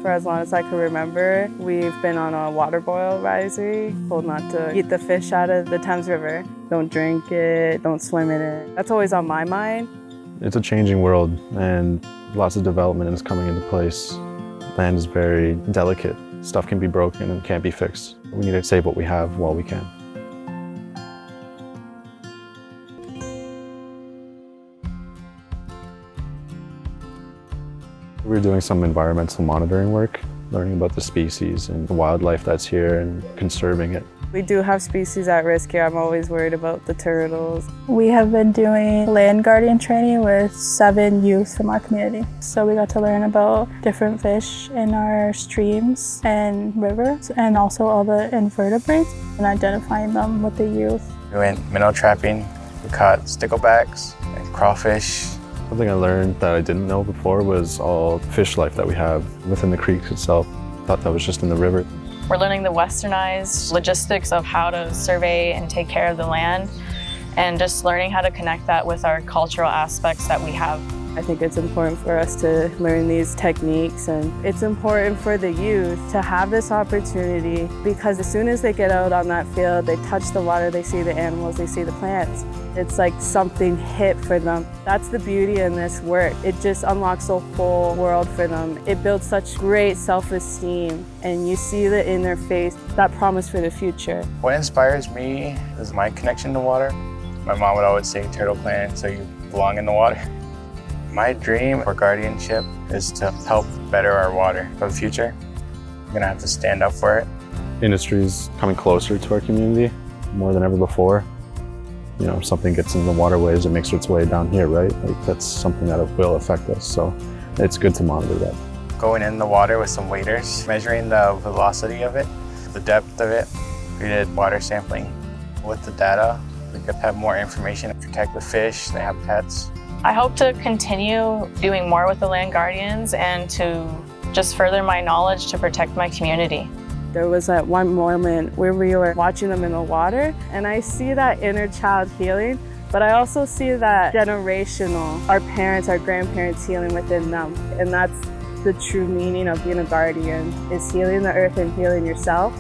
For as long as I can remember, we've been on a water boil advisory, told not to eat the fish out of the Thames River. Don't drink it, don't swim in it. That's always on my mind. It's a changing world and lots of development is coming into place. Land is very delicate. Stuff can be broken and can't be fixed. We need to save what we have while we can. We're doing some environmental monitoring work, learning about the species and the wildlife that's here and conserving it. We do have species at risk here. I'm always worried about the turtles. We have been doing land guardian training with 7 youth from our community. So we got to learn about different fish in our streams and rivers, and also all the invertebrates, and identifying them with the youth. We went minnow trapping. We caught sticklebacks and crawfish. Something I learned that I didn't know before was all the fish life that we have within the creek itself. I thought that was just in the river. We're learning the westernized logistics of how to survey and take care of the land, and just learning how to connect that with our cultural aspects that we have. I think it's important for us to learn these techniques, and it's important for the youth to have this opportunity, because as soon as they get out on that field, they touch the water, they see the animals, they see the plants. It's like something hit for them. That's the beauty in this work. It just unlocks a whole world for them. It builds such great self-esteem, and you see it in their face, that promise for the future. What inspires me is my connection to water. My mom would always say, turtle clan, so you belong in the water. My dream for guardianship is to help better our water for the future. I'm gonna have to stand up for it. Industry's coming closer to our community more than ever before. You know, if something gets in the waterways, it makes its way down here, right? Like, that's something that will affect us, so it's good to monitor that. Going in the water with some waders, measuring the velocity of it, the depth of it. We did water sampling. With the data, we could have more information to protect the fish, they have pets. I hope to continue doing more with the Land Guardians and to just further my knowledge to protect my community. There was that one moment where we were watching them in the water, and I see that inner child healing, but I also see that generational, our parents, our grandparents healing within them. And that's the true meaning of being a guardian, is healing the earth and healing yourself.